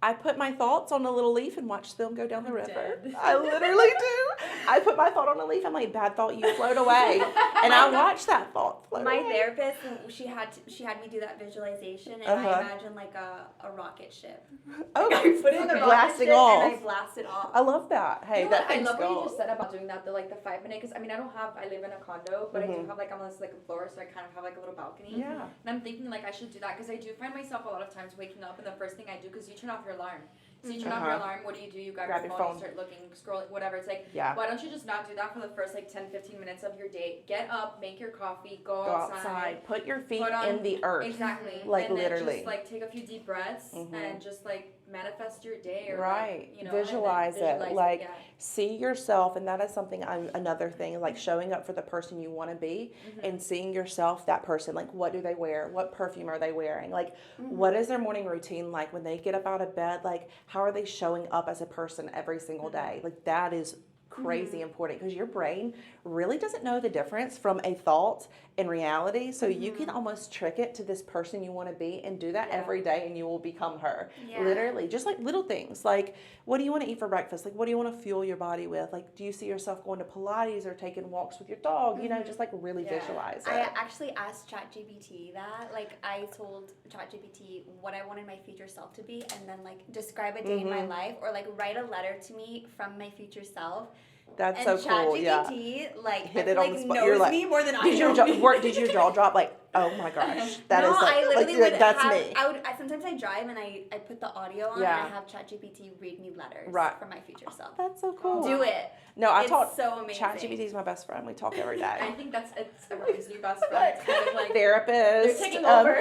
I put my thoughts on a little leaf and watch them go down the river. I literally do. I put my thought on a leaf. I'm like, bad thought, you float away. And I watch that thought float away. My therapist, she had me do that visualization, and I imagine like a rocket ship. Oh, I put it in the blasting rocket ship off. and I blast it off. I love that. Hey, You know that what? I thing's love what you gold. just said about doing that, the 5-minute, because I mean, I live in a condo, but I do have like, I'm on this like a floor, so I kind of have like a little balcony. Yeah. And I'm thinking like I should do that, because I do find myself a lot of times waking up and the first thing I do, because you turn off your alarm. So you turn off your alarm, what do? You grab your phone, you start looking, scrolling, whatever. It's like, why don't you just not do that for the first like 10-15 minutes of your day? Get up, make your coffee, go outside. Put your feet in the earth. Exactly. Like and literally. Then just like take a few deep breaths and just like manifest your day, or right. like, you know, visualize it. Like yeah. see yourself, and that is something another thing, like showing up for the person you want to be and seeing yourself, that person, like what do they wear, what perfume are they wearing, like what is their morning routine like when they get up out of bed, like how are they showing up as a person every single day. Like that is crazy important, because your brain really doesn't know the difference from a thought and reality, so you can almost trick it to this person you want to be and do that every day, and you will become her. Literally, just like little things, like what do you want to eat for breakfast, like what do you want to fuel your body with, like do you see yourself going to Pilates or taking walks with your dog, you know, just like really visualize it. I actually asked ChatGPT that, like I told ChatGPT what I wanted my future self to be, and then like describe a day in my life, or like write a letter to me from my future self. That's and so cool. ChatGPT, like, hit I it feel on like the spot. knows You're like, me more than I did know your did your jaw drop? Like, oh my gosh, that is like, I literally like would that's have, me. Sometimes I drive and I put the audio on and I have ChatGPT read me letters from my future self. That's so cool. Do it. No, I It's talk. so amazing. ChatGPT is my best friend. We talk every day. I think it's everyone's new best friend. It's kind of like Therapist. They're taking over.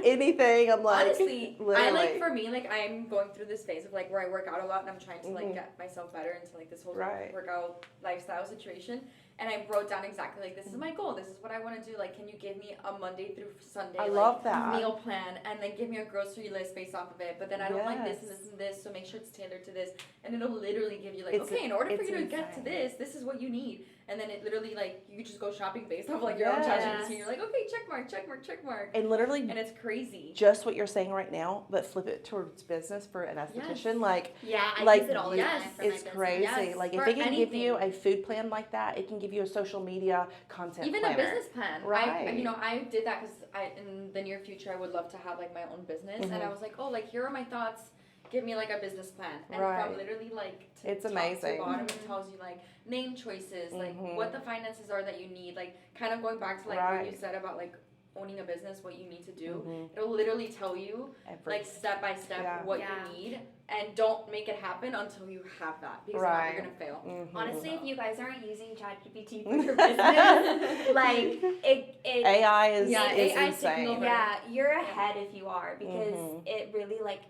Anything. I'm like, honestly, literally. I like, for me, like, I'm going through this phase of like where I work out a lot and I'm trying to like get myself better into like this whole workout lifestyle situation. And I wrote down exactly like, this is my goal. This is what I want to do. Like, can you give me a Monday through Sunday I love like that. meal plan and then give me a grocery list based off of it. But then I don't like this and this and this, so make sure it's tailored to this. And it'll literally give you like, okay, in order for you to get to this is what you need. And then it literally like you just go shopping based off like your own ChatGPT. And you're like, okay, check mark. And literally, and it's crazy. just what you're saying right now, but flip it towards business for an esthetician. Like, I use it all the yes, time for it's my crazy. business. Like, if for it can give anything. you a food plan like that, it can give you a social media content Even planner. a business plan. Right. I did that because in the near future I would love to have like my own business, and I was like, oh, like here are my thoughts. Give me like a business plan, and from literally like it's top amazing. to bottom, it tells you like name choices, like what the finances are that you need, like kind of going back to like what you said about like owning a business, what you need to do. It'll literally tell you like step by step what you need, and don't make it happen until you have that, because then you're gonna fail. Honestly, if you guys aren't using ChatGPT for your business, like it AI is AI insane. taking over. yeah, you're ahead if you are, because it really like.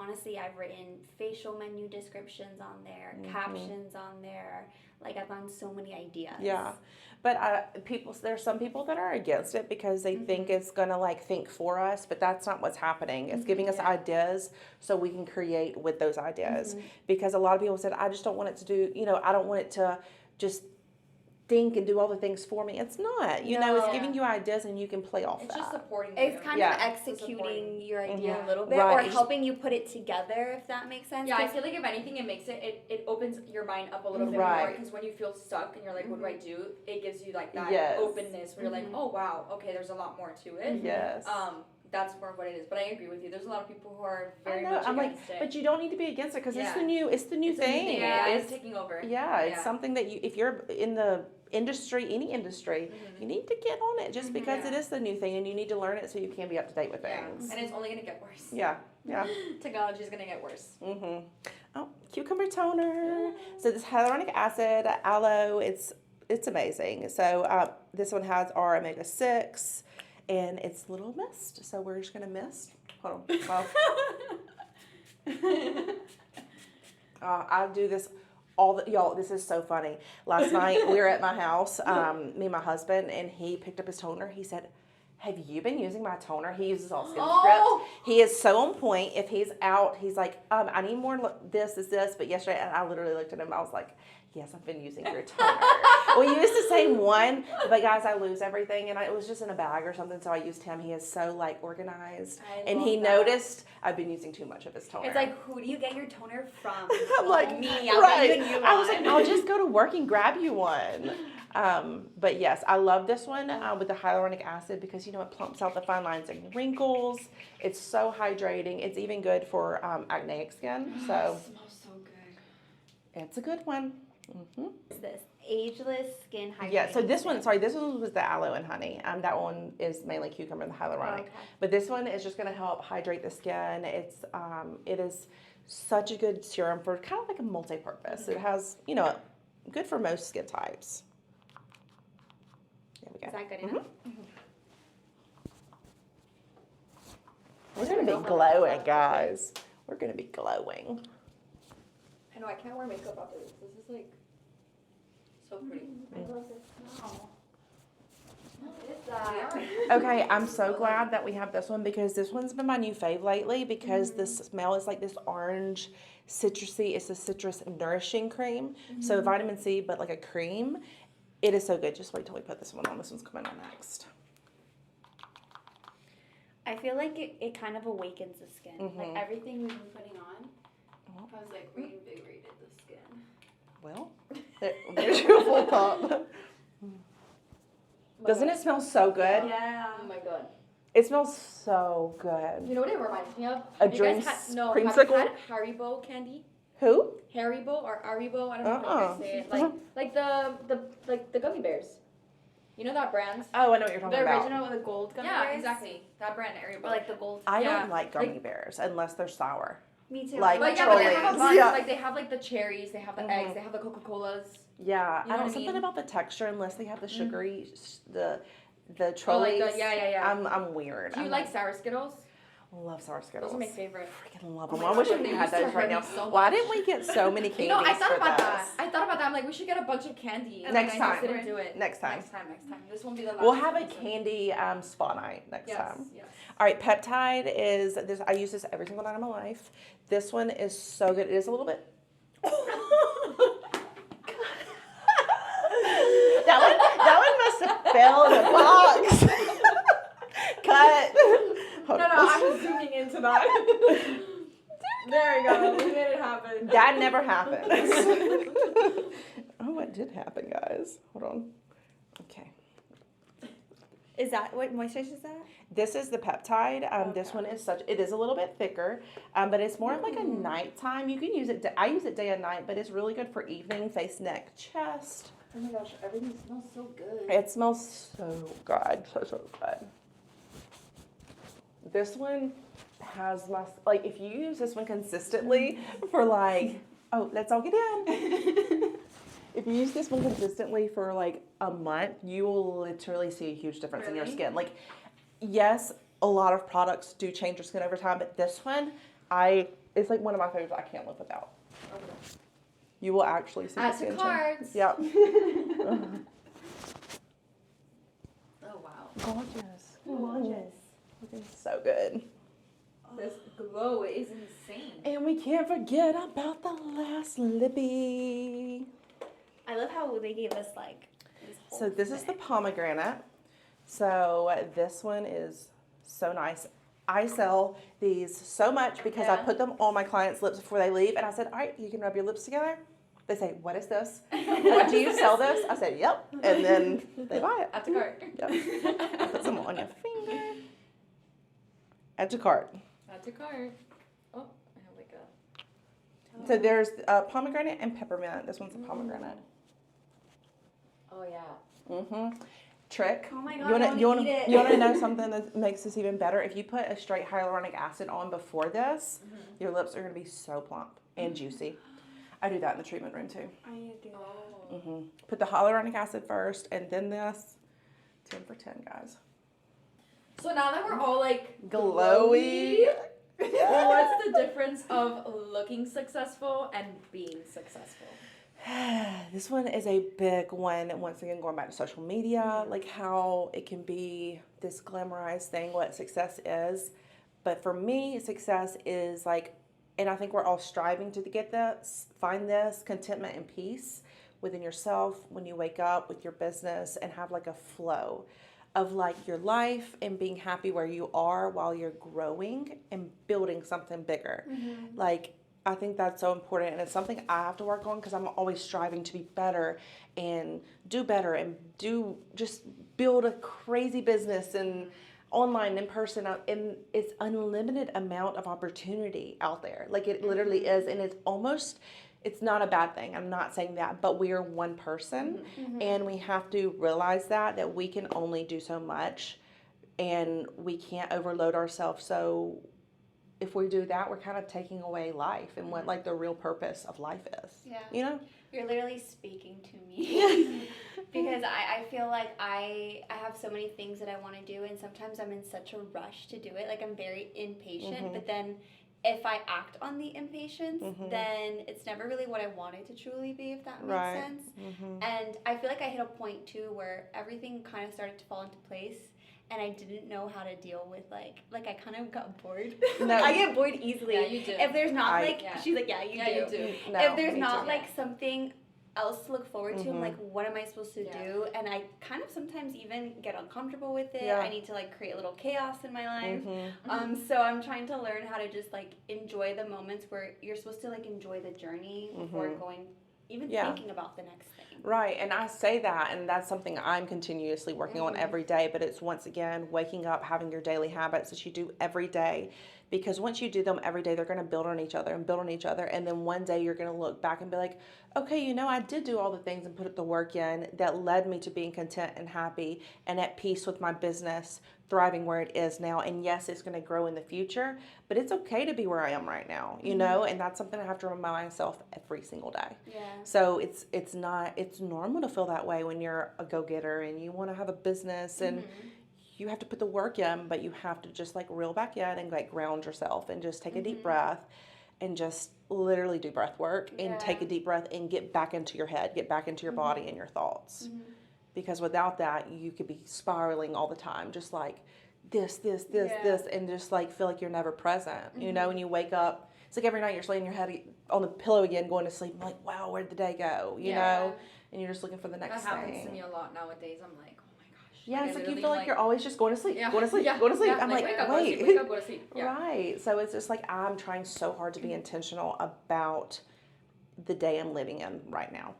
Honestly, I've written facial menu descriptions on there, captions on there. Like, I've gotten so many ideas. Yeah, but there's some people that are against it because they think it's gonna like think for us, but that's not what's happening. It's giving us ideas so we can create with those ideas. Because a lot of people said, I just don't want it to do, I don't want it to just think and do all the things for me. It's not. It's giving you ideas and you can play off It's that. just supporting you. It's kind of executing your idea a little bit, or helping you put it together, if that makes sense. Yeah, I feel like if anything, it makes it opens your mind up a little bit more, because when you feel stuck and you're like, what do I do? It gives you like that openness where you're like, oh wow, okay, there's a lot more to it. Yes. That's more what it is. But I agree with you. There's a lot of people who are very much I'm against like, it. but you don't need to be against it because it's the new thing. It's taking over. Yeah, it's something that if you're in the industry, any industry, you need to get on it just because it is the new thing and you need to learn it so you can be up to date with things. And it's only going to get worse. Yeah. Technology is going to get worse. Oh, cucumber toner. So this hyaluronic acid, aloe, it's amazing. So this one has our omega-6 and it's a little mist. So we're just going to mist. Hold on. I do this y'all, this is so funny. Last night we were at my house, me and my husband, and he picked up his toner. He said, have you been using my toner? He uses all skin script. He is so on point. If he's out, he's like, I need more this. But yesterday, and I literally looked at him, I was like, yes, I've been using your toner. We use the same one, but guys, I lose everything, and it was just in a bag or something, so I used him. He is so like organized, and he noticed I've been using too much of his toner. It's like, who do you get your toner from? I'm like, me. I was like, I'll just go to work and grab you one. But yes, I love this one with the hyaluronic acid because it plumps out the fine lines and wrinkles. It's so hydrating. It's even good for acneic skin. So It smells so good. It's a good one. What's this? Ageless skin hydrating. Yeah, so this one was the aloe and honey. That one is mainly cucumber and the hyaluronic. Okay. But this one is just going to help hydrate the skin. It is such a good serum for kind of like a multi-purpose. It has, good for most skin types. There we go. Is that good enough? We're going to be glowing, guys. We're going to be glowing. I know, I can't wear makeup after this. This is like so pretty. I love this smell. What is that? Okay, I'm so glad that we have this one because this one's been my new fave lately because the smell is like this orange citrusy. It's a citrus nourishing cream. So vitamin C, but like a cream. It is so good. Just wait till we put this one on. This one's coming on next. I feel like it kind of awakens the skin. Like everything we've been putting on has like reinvigorated the skin. Well, there's your full cup. Doesn't it smell so good? Yeah. Oh my god. It smells so good. You know what it reminds me of? A Have you guys dreams No, creamsicle? have you had Haribo candy? Who? Haribo or Aribo? I don't know how to say it. Like the gummy bears. You know that brand? Oh, I know what you're talking The about. original with the gold gummy Yeah, bears? exactly. That brand, Haribo. Or like the gold. I Yeah, don't like gummy bears unless they're sour. Me too. Like, But trolleys. they have a bunch. Yeah. Like they have like the cherries, they have the eggs, they have the Coca-Colas. Yeah, You know I don't what I something mean? about the texture unless they have the sugary the Oh, like trolleys. yeah. I'm weird. Do you I'm like sour Skittles? love sour Skittles. Those are my favorite. Freaking love Oh them. my I wish God, we they had used to those right hurt now. me so Why much. didn't we get so many candies? You know, I thought for about this? that. I thought about that. I'm like, we should get a bunch of candy. And Next I time. just didn't do it. Next time. Next time. This won't be the last. We'll have a episode. candy spa night next time. Yes. All right, peptide is this. I use this every single night of my life. This one is so good. It is a little bit. that one must have fell in a box. Cut. Hold on. I'm zooming into that. There we go. We made it happen. That never happened. Oh, what did happen, guys? Hold on. Okay. Is that what moisturizer is that? This is the peptide. This one is it is a little bit thicker, but it's more of like a nighttime. You can use it, I use it day and night, but it's really good for evening, face, neck, chest. Oh my gosh, everything smells so good. It smells so good, so good. This one has like, if you use this one consistently for like, oh, let's all get in. If you use this one consistently for like a month, you will literally see a huge difference in your skin. Like, yes, a lot of products do change your skin over time, but this one, it's like one of my favorites I can't live without. Okay. You will actually see Add the skin to cards. change. Yep. Oh wow. Gorgeous. Gorgeous. Looking so good. This glow is insane. And we can't forget about the last lippy. I love how they gave us like this whole So this is the thing. pomegranate. So this one is so nice. I sell these so much because I put them on my clients' lips before they leave. And I said, all right, you can rub your lips together. They say, what is this? Do you sell this? I said, yep. And then they buy it. Add to cart. Yep. Put some on your finger. Add to cart. Add to cart. Oh, I have like a. So there's pomegranate and peppermint. This one's a pomegranate. Oh yeah. Mm-hmm. Trick. Oh my God, You wanna eat it. you wanna know something that makes this even better? If you put a straight hyaluronic acid on before this, your lips are gonna be so plump and juicy. I do that in the treatment room too. I need to do that. Oh. Put the hyaluronic acid first and then this. 10 for 10, guys. So now that we're all like Glowy. what's the difference of looking successful and being successful? This one is a big one. Once again, going back to social media, like how it can be this glamorized thing, what success is. But for me, success is like, and I think we're all striving to get this, find this contentment and peace within yourself when you wake up with your business and have like a flow of like your life and being happy where you are while you're growing and building something bigger. Like, I think that's so important, and it's something I have to work on because I'm always striving to be better and just build a crazy business and online, in person, and it's unlimited amount of opportunity out there. Like, it literally is, and it's not a bad thing. I'm not saying that, but we are one person, and we have to realize that we can only do so much, and we can't overload ourselves. So if we do that, we're kind of taking away life and what like the real purpose of life is. Yeah. You know? You're literally speaking to me because I feel like I have so many things that I want to do, and sometimes I'm in such a rush to do it. Like, I'm very impatient, but then if I act on the impatience, then it's never really what I wanted to truly be, if that makes sense. And I feel like I hit a point too where everything kind of started to fall into place. And I didn't know how to deal with like I kind of got bored. No. I get bored easily. Yeah, you do. If there's not Yeah. she's like, yeah, you do. No, If there's me not too. like something else to look forward to, I'm like, what am I supposed to do? And I kind of sometimes even get uncomfortable with it. Yeah. I need to like create a little chaos in my life. So I'm trying to learn how to just like enjoy the moments where you're supposed to like enjoy the journey before going, even thinking about the next thing. Right, and I say that, and that's something I'm continuously working on every day, but it's once again waking up, having your daily habits that you do every day because once you do them every day, they're going to build on each other and build on each other. And then one day you're going to look back and be like, okay, I did do all the things and put the work in that led me to being content and happy and at peace with my business, thriving where it is now. And yes, it's going to grow in the future, but it's okay to be where I am right now, and that's something I have to remind myself every single day. Yeah. So it's normal to feel that way when you're a go-getter and you want to have a business and you have to put the work in, but you have to just like reel back in and like ground yourself and just take a deep breath and just literally do breath work and take a deep breath and get back into your head, get back into your body and your thoughts. Because without that, you could be spiraling all the time, just like this, and just like feel like you're never present, when you wake up. It's like every night you're laying your head on the pillow again, going to sleep. I'm like, wow, where'd the day go? You know? And you're just looking for the next thing. That happens to me a lot nowadays. I'm like, oh my gosh. Yeah, it's like you feel like you're always just going to sleep, Yeah. going to sleep, Yeah. going to sleep. Yeah. I'm like, wake up, wait. wake up, go to sleep. Yeah. Right. So it's just like I'm trying so hard to be intentional about the day I'm living in right now.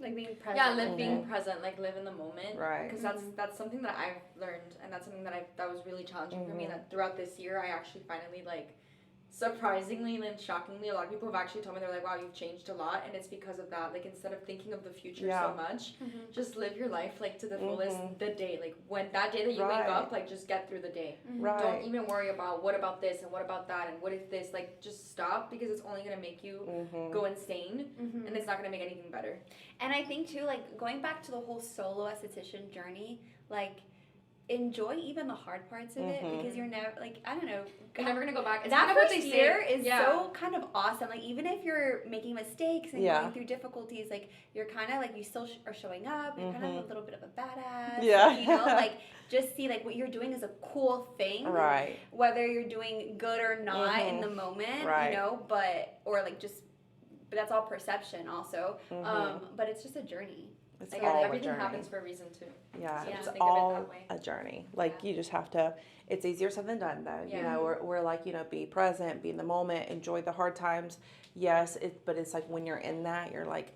Like being present. Yeah, being present, like live in the moment. Right. Because that's something that I've learned, and that's something that was really challenging for me. That throughout this year, I actually finally like, surprisingly and shockingly, a lot of people have actually told me, they're like, wow, you've changed a lot, and it's because of that. Like, instead of thinking of the future so much, just live your life like to the fullest. The day, like when that day that you wake up, like just get through the day. Right. Don't even worry about what about this and what about that and what if this. Like, just stop, because it's only gonna make you go insane, and it's not gonna make anything better. And I think too, like going back to the whole solo esthetician journey, like enjoy even the hard parts of it, because you're never like, I don't know, You're never gonna go back. It's that kind of what first they year say. is so kind of awesome. Like even if you're making mistakes and going through difficulties, like you're kind of like, you still are showing up. You're kind of a little bit of a badass. Yeah. Like just see like what you're doing is a cool thing. Right. Whether you're doing good or not in the moment, but that's all perception also. But it's just a journey. It's Like, all everything a journey. happens for a reason too. Yeah, So it's think of it all that way. a journey. Like you just have to. It's easier said than done, though. Yeah. We're like, be present, be in the moment, enjoy the hard times. Yes, but it's like when you're in that, you're like,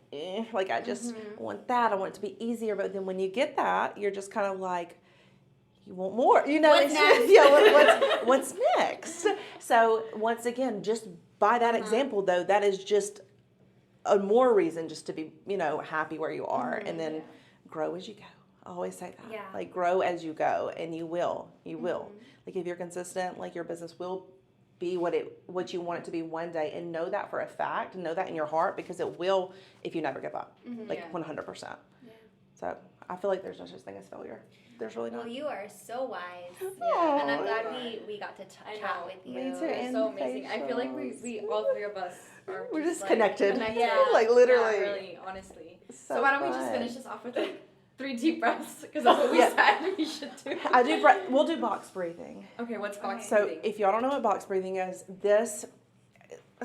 like I just want that. I want it to be easier. But then when you get that, you're just kind of like, you want more. What's next? What's next? So once again, just by that example, though, that is just a more reason just to be, happy where you are, and then grow as you go. I always say that. Yeah. Like grow as you go, and you will. Like if you're consistent, like your business will be what you want it to be one day, and know that for a fact. Know that in your heart, because it will if you never give up. 100%. Yeah. So I feel like there's no such thing as failure. There's really not. Well, you are so wise. Oh, And I'm glad we got to chat with you. Me too. It's so amazing. I feel like we all three of us are We're just like, connected. Yeah. Like literally. Yeah, really, honestly. So why don't we just fun. finish this off with like 3 deep breaths? Because that's what we said we should do. We'll do box breathing. Okay, what's box So breathing? if y'all don't know what box breathing is,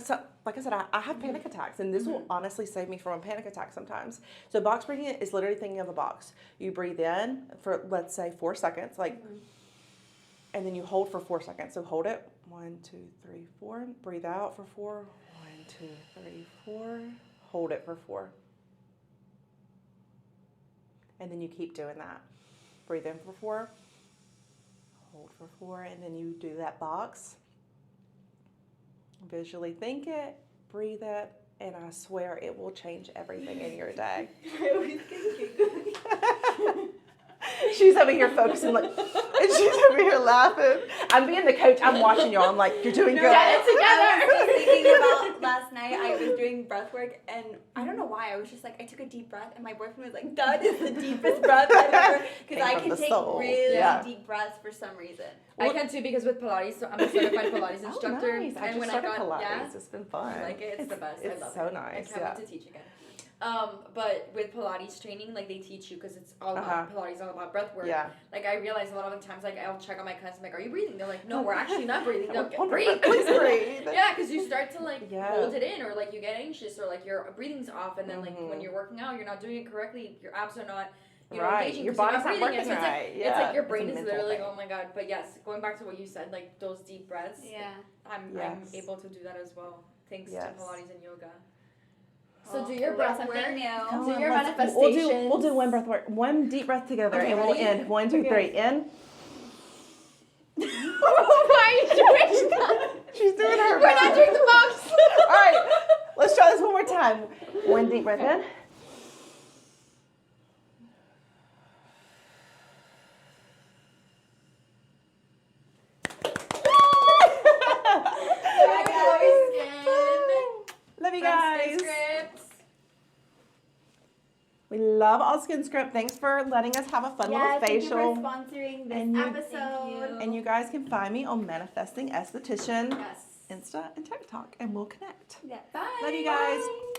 so like I said, I have panic attacks, and this will honestly save me from a panic attack sometimes. So box breathing is literally thinking of a box. You breathe in for, let's say, 4 seconds, and then you hold for 4 seconds. So hold it, 1, 2, 3, 4. Breathe out for 4, 1, 2, 3, 4. Hold it for 4. And then you keep doing that. Breathe in for 4, hold for 4, and then you do that box. Visually think it, breathe it, and I swear it will change everything in your day. She's over here focusing, and she's over here laughing. I'm being the coach. I'm watching y'all. I'm like, you're doing good. I was just thinking about last night. I was doing breath work, and I don't know why. I was just like, I took a deep breath, and my boyfriend was like, that is the deepest breath I've ever. Because I can take really deep breaths for some reason. I can too, because with Pilates, so I'm a certified Pilates instructor. Oh, nice. I and just when started I got Pilates. It's been fun. I like it. It's the best. I It's love so it. nice. I can't wait to teach again. But with Pilates training, like they teach you, because it's all about Pilates, all about breath work. Yeah. Like I realize a lot of the times, like I'll check on my clients, I'm like, are you breathing? They're like, no, we're actually not breathing. They'll like, breathe. Please breathe. Yeah, because you start to like hold it in, or like you get anxious, or like your breathing's off, and then like when you're working out, you're not doing it correctly. Your abs are not. Engaging, your body's not working so right. It's like your brain is literally like, oh my god. But yes, going back to what you said, like those deep breaths. Yeah. I'm able to do that as well, thanks to Pilates and yoga. So do your breath work. New. Do your manifestations. We'll do one breath work. One deep breath together, and we'll end. 1, 2, 3. In. Why are you doing that? She's doing her We're not doing the box. All right, let's try this one more time. One deep breath in. Love you guys. We love All Skin Script. Thanks for letting us have a fun little facial. Thank you for sponsoring this And you- episode. And you guys can find me on Manifesting Esthetician, Yes. Insta, and TikTok, and we'll connect. Yeah. Bye. Love you guys. Bye.